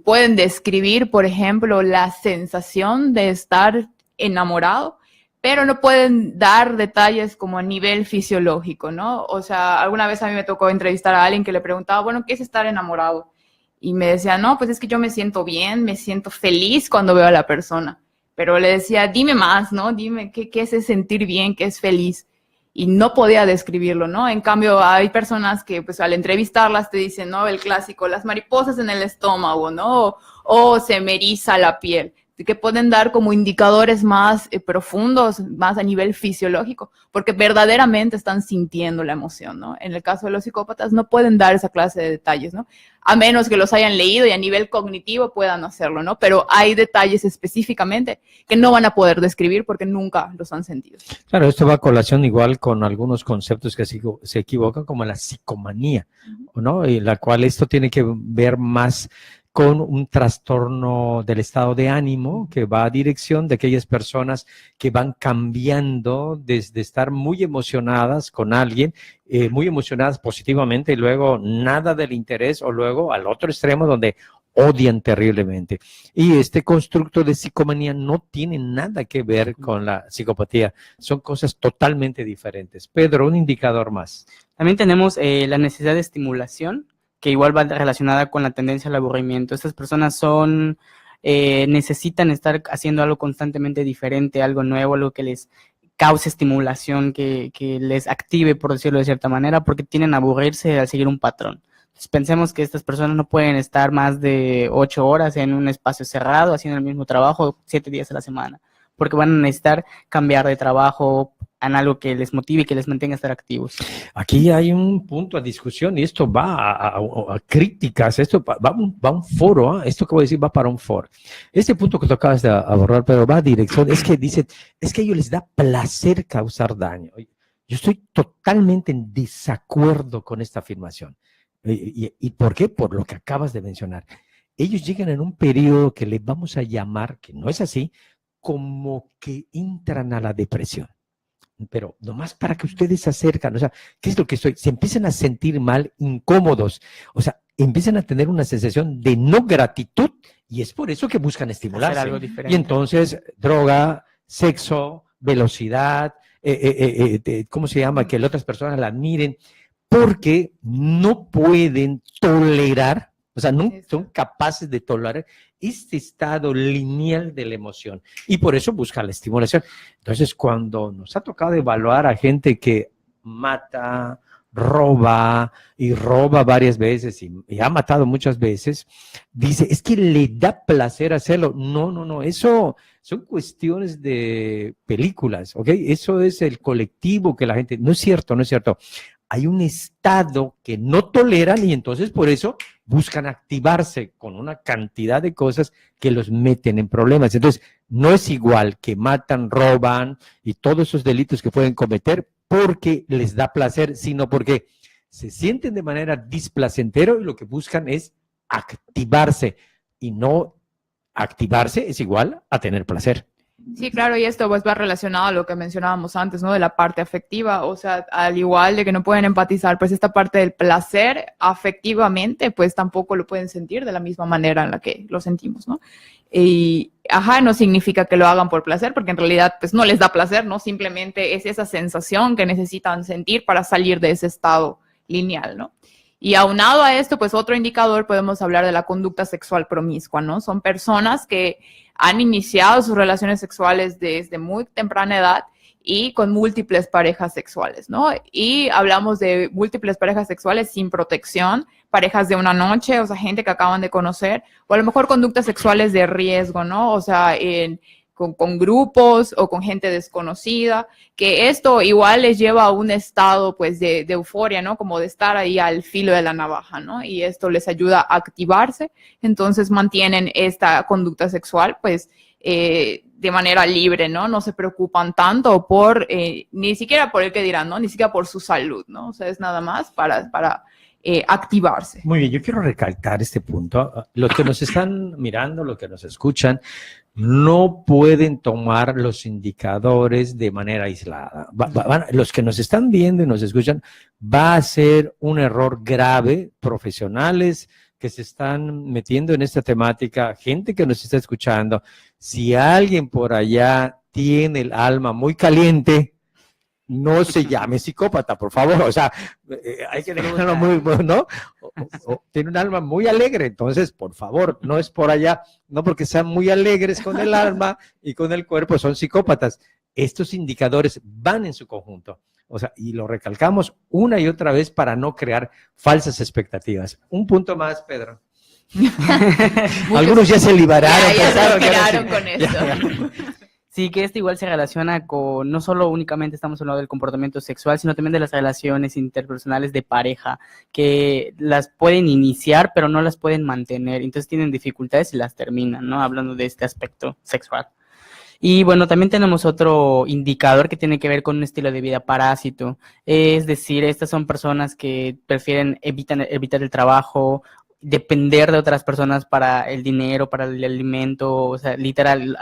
pueden describir, por ejemplo, la sensación de estar enamorado, pero no pueden dar detalles como a nivel fisiológico, ¿no? O sea, alguna vez a mí me tocó entrevistar a alguien que le preguntaba, bueno, ¿qué es estar enamorado? Y me decía, no, pues es que yo me siento bien, me siento feliz cuando veo a la persona. Pero le decía, dime más, ¿no? Dime qué es sentir bien, qué es feliz. Y no podía describirlo, ¿no? En cambio, hay personas que, pues, al entrevistarlas te dicen, ¿no? El clásico, las mariposas en el estómago, ¿no? O se me eriza la piel, que pueden dar como indicadores más profundos, más a nivel fisiológico, porque verdaderamente están sintiendo la emoción, ¿no? En el caso de los psicópatas no pueden dar esa clase de detalles, ¿no? A menos que los hayan leído y a nivel cognitivo puedan hacerlo, ¿no? Pero hay detalles específicamente que no van a poder describir porque nunca los han sentido. Claro, esto va a colación igual con algunos conceptos que se equivocan, como la psicomanía, ¿no? Y la cual esto tiene que ver más con un trastorno del estado de ánimo que va a dirección de aquellas personas que van cambiando desde estar muy emocionadas con alguien, muy emocionadas positivamente y luego nada del interés, o luego al otro extremo donde odian terriblemente. Y este constructo de psicomanía no tiene nada que ver con la psicopatía, son cosas totalmente diferentes. Pedro, un indicador más. También tenemos la necesidad de estimulación, que igual va relacionada con la tendencia al aburrimiento. Estas personas necesitan estar haciendo algo constantemente diferente, algo nuevo, algo que les cause estimulación, que les active, por decirlo de cierta manera, porque tienen a aburrirse al seguir un patrón. Entonces, pensemos que estas personas no pueden estar más de 8 horas en un espacio cerrado haciendo el mismo trabajo 7 días a la semana, porque van a necesitar cambiar de trabajo en algo que les motive y que les mantenga a estar activos. Aquí hay un punto a discusión y esto va a críticas, esto va a un foro, esto que voy a decir va para un foro. Este punto que tú acabas de abordar, pero va a dirección, es que dicen, es que a ellos les da placer causar daño. Yo estoy totalmente en desacuerdo con esta afirmación. ¿Y por qué? Por lo que acabas de mencionar. Ellos llegan en un periodo que le vamos a llamar, que no es así, como que entran a la depresión. pero nomás para que ustedes se acercan, o sea, ¿qué es lo que estoy? Se empiezan a sentir mal, incómodos, o sea, empiezan a tener una sensación de no gratitud y es por eso que buscan estimularse. Hacer algo diferente. Y entonces, droga, sexo, velocidad, ¿cómo se llama? Que las otras personas la admiren, porque no pueden tolerar, o sea, no son capaces de tolerar este estado lineal de la emoción y por eso buscan la estimulación. Entonces, cuando nos ha tocado evaluar a gente que mata, roba y roba varias veces y ha matado muchas veces, dice, es que le da placer hacerlo. No, eso son cuestiones de películas, ¿ok? Eso es el colectivo que la gente, no es cierto. Hay un estado que no toleran y entonces por eso buscan activarse con una cantidad de cosas que los meten en problemas. Entonces, no es igual que matan, roban y todos esos delitos que pueden cometer porque les da placer, sino porque se sienten de manera displacentero y lo que buscan es activarse y no activarse es igual a tener placer. Sí, claro, y esto pues va relacionado a lo que mencionábamos antes, ¿no? De la parte afectiva, o sea, al igual de que no pueden empatizar, pues esta parte del placer afectivamente, pues tampoco lo pueden sentir de la misma manera en la que lo sentimos, ¿no? Y, no significa que lo hagan por placer, porque en realidad pues no les da placer, ¿no? Simplemente es esa sensación que necesitan sentir para salir de ese estado lineal, ¿no? Y aunado a esto, pues otro indicador podemos hablar de la conducta sexual promiscua, ¿no? Son personas que han iniciado sus relaciones sexuales desde muy temprana edad y con múltiples parejas sexuales, ¿no? Y hablamos de múltiples parejas sexuales sin protección, parejas de una noche, o sea, gente que acaban de conocer, o a lo mejor conductas sexuales de riesgo, ¿no? O sea, con grupos o con gente desconocida, que esto igual les lleva a un estado pues de euforia, ¿no? Como de estar ahí al filo de la navaja, ¿no? Y esto les ayuda a activarse, entonces mantienen esta conducta sexual pues de manera libre, ¿no? No se preocupan tanto por, ni siquiera por el que dirán, ¿no? Ni siquiera por su salud, ¿no? O sea, es nada más para activarse. Muy bien, yo quiero recalcar este punto. Los que nos están mirando, los que nos escuchan, no pueden tomar los indicadores de manera aislada. Los que nos están viendo y nos escuchan, va a ser un error grave, profesionales que se están metiendo en esta temática, gente que nos está escuchando. Si alguien por allá tiene el alma muy caliente, no se llame psicópata, por favor. O sea, hay que dejarlo muy, ¿no? O tiene un alma muy alegre, entonces, por favor, no es por allá, no porque sean muy alegres con el alma y con el cuerpo, son psicópatas. Estos indicadores van en su conjunto. O sea, y lo recalcamos una y otra vez para no crear falsas expectativas. Un punto más, Pedro. Algunos ya se liberaron. Ya se liberaron con esto. Sí, que esto igual se relaciona con, no solo únicamente estamos hablando del comportamiento sexual, sino también de las relaciones interpersonales de pareja, que las pueden iniciar, pero no las pueden mantener, entonces tienen dificultades y las terminan, ¿no? Hablando de este aspecto sexual. Y bueno, también tenemos otro indicador que tiene que ver con un estilo de vida parásito, es decir, estas son personas que prefieren evitar el trabajo, depender de otras personas para el dinero, para el alimento, o sea, literal,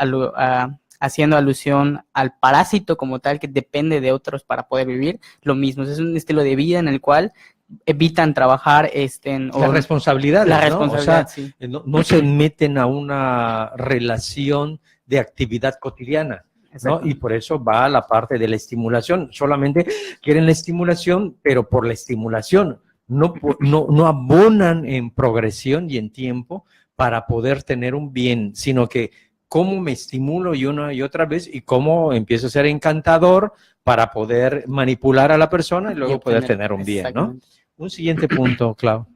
haciendo alusión al parásito como tal, que depende de otros para poder vivir, lo mismo, es un estilo de vida en el cual evitan trabajar, la responsabilidad, ¿no? O sea, sí. no se meten a una relación de actividad cotidiana, ¿no? Y por eso va a la parte de la estimulación, solamente quieren la estimulación, pero por la estimulación, no abonan en progresión y en tiempo para poder tener un bien, sino que cómo me estimulo y una y otra vez y cómo empiezo a ser encantador para poder manipular a la persona y luego poder tener un bien, ¿no? Un siguiente punto, Clau.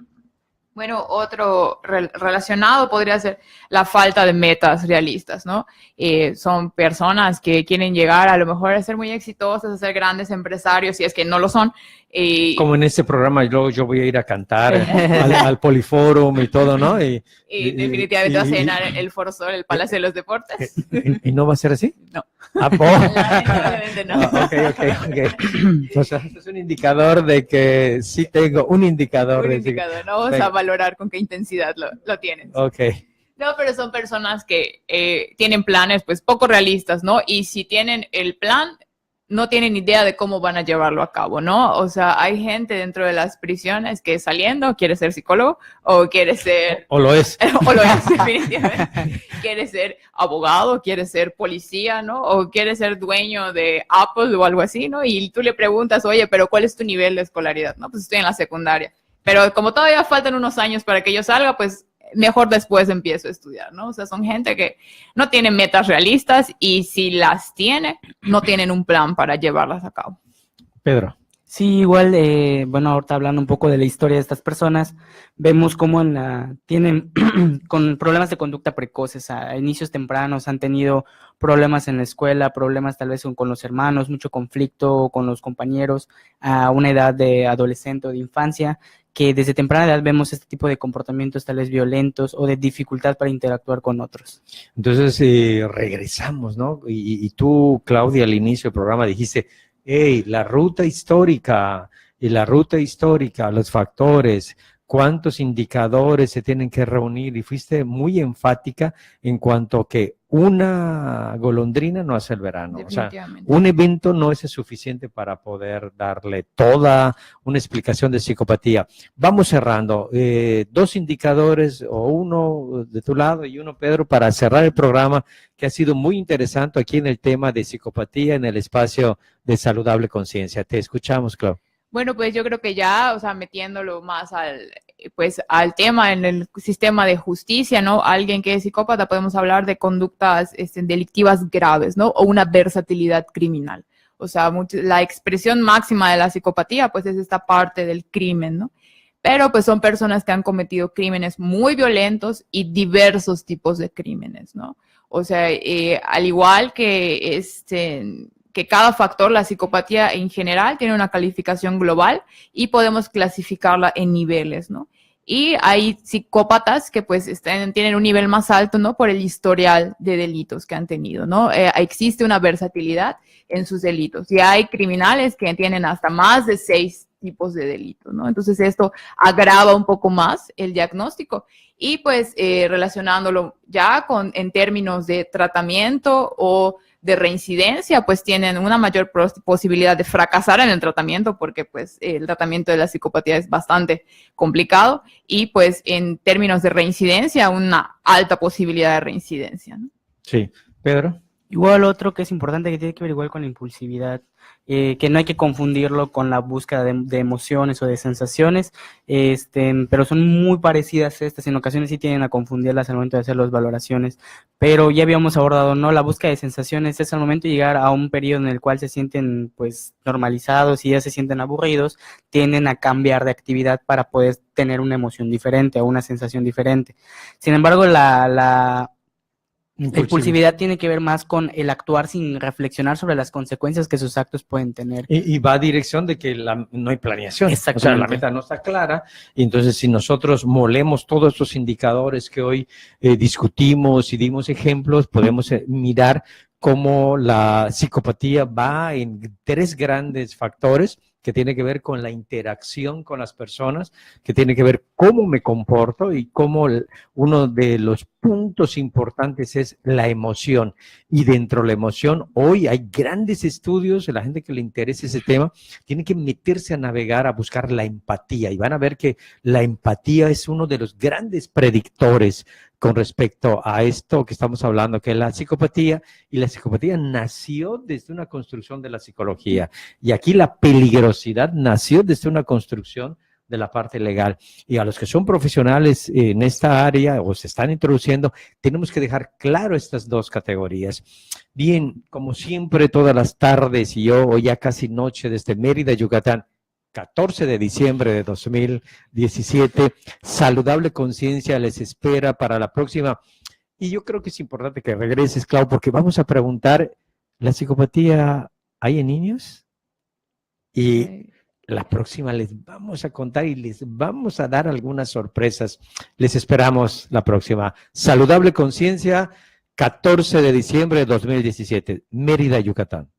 Bueno, otro relacionado podría ser la falta de metas realistas, ¿no? Son personas que quieren llegar a lo mejor a ser muy exitosas, a ser grandes empresarios, si es que no lo son. Como en este programa, luego yo voy a ir a cantar al Poliforum y todo, ¿no? Y definitivamente vas a llenar el Foro Sol, el Palacio de los Deportes. ¿Y no va a ser así? No. Lamentablemente no. Ok. O sea, este es un indicador de que sí tengo un indicador. Un indicador, ¿no? Vamos a valorar con qué intensidad lo tienes. Ok. No, pero son personas que tienen planes pues poco realistas, ¿no? Y si tienen el plan, no tienen idea de cómo van a llevarlo a cabo, ¿no? O sea, hay gente dentro de las prisiones que saliendo quiere ser psicólogo o quiere ser... O lo es. o lo es, definitivamente. Quiere ser abogado, quiere ser policía, ¿no? O quiere ser dueño de Apple o algo así, ¿no? Y tú le preguntas, oye, pero ¿cuál es tu nivel de escolaridad? No, pues estoy en la secundaria. Pero como todavía faltan unos años para que yo salga, pues mejor después empiezo a estudiar, ¿no? O sea, son gente que no tiene metas realistas y si las tiene, no tienen un plan para llevarlas a cabo. Pedro. Sí, igual, bueno, ahorita hablando un poco de la historia de estas personas, vemos cómo tienen con problemas de conducta precoces, a inicios tempranos, han tenido problemas en la escuela, problemas tal vez con los hermanos, mucho conflicto con los compañeros, a una edad de adolescente o de infancia, que desde temprana edad vemos este tipo de comportamientos tal vez violentos o de dificultad para interactuar con otros. Entonces, regresamos, ¿no? Y tú, Claudia, al inicio del programa dijiste, hey, la ruta histórica, los factores, cuántos indicadores se tienen que reunir, y fuiste muy enfática en cuanto a que una golondrina no hace el verano. O sea, un evento no es suficiente para poder darle toda una explicación de psicopatía. Vamos cerrando. 2 indicadores, o uno de tu lado y uno, Pedro, para cerrar el programa, que ha sido muy interesante aquí en el tema de psicopatía en el espacio de Saludable Conciencia. Te escuchamos, Clau. Bueno, pues yo creo que ya, o sea, metiéndolo más al tema en el sistema de justicia, ¿no? Alguien que es psicópata, podemos hablar de conductas delictivas graves, ¿no? O una versatilidad criminal. O sea, la expresión máxima de la psicopatía, pues es esta parte del crimen, ¿no? Pero pues son personas que han cometido crímenes muy violentos y diversos tipos de crímenes, ¿no? O sea, al igual que que cada factor, la psicopatía en general, tiene una calificación global y podemos clasificarla en niveles, ¿no? Y hay psicópatas que pues tienen un nivel más alto, ¿no? Por el historial de delitos que han tenido, ¿no? Existe una versatilidad en sus delitos. Y hay criminales que tienen hasta más de 6 tipos de delitos, ¿no? Entonces esto agrava un poco más el diagnóstico. Y pues relacionándolo ya en términos de tratamiento o de reincidencia, pues tienen una mayor posibilidad de fracasar en el tratamiento, porque pues el tratamiento de la psicopatía es bastante complicado, y pues en términos de reincidencia, una alta posibilidad de reincidencia, ¿no? Sí. Pedro. Igual otro que es importante, que tiene que ver igual con la impulsividad, que no hay que confundirlo con la búsqueda de emociones o de sensaciones, pero son muy parecidas estas, en ocasiones sí tienden a confundirlas al momento de hacer las valoraciones, pero ya habíamos abordado, ¿no? La búsqueda de sensaciones es al momento de llegar a un periodo en el cual se sienten pues normalizados y ya se sienten aburridos, tienden a cambiar de actividad para poder tener una emoción diferente o una sensación diferente. Sin embargo, la impulsividad tiene que ver más con el actuar sin reflexionar sobre las consecuencias que sus actos pueden tener. Y va a dirección de que no hay planeación. O sea, la meta no está clara. Y entonces, si nosotros molemos todos estos indicadores que hoy discutimos y dimos ejemplos, podemos mirar cómo la psicopatía va en 3 grandes factores, que tiene que ver con la interacción con las personas, que tiene que ver cómo me comporto, y cómo uno de los puntos importantes es la emoción. Y dentro de la emoción, hoy hay grandes estudios, la gente que le interesa ese tema, tiene que meterse a navegar, a buscar la empatía, y van a ver que la empatía es uno de los grandes predictores con respecto a esto que estamos hablando, que es la psicopatía, y la psicopatía nació desde una construcción de la psicología, y aquí la peligrosidad nació desde una construcción de la parte legal. Y a los que son profesionales en esta área o se están introduciendo, tenemos que dejar claro estas 2 categorías. Bien, como siempre, todas las tardes, y hoy ya casi noche desde Mérida, Yucatán, 14 de diciembre de 2017, Saludable Conciencia les espera para la próxima. Y yo creo que es importante que regreses, Clau, porque vamos a preguntar, ¿la psicopatía hay en niños? Y la próxima les vamos a contar y les vamos a dar algunas sorpresas. Les esperamos la próxima. Saludable Conciencia, 14 de diciembre de 2017, Mérida, Yucatán.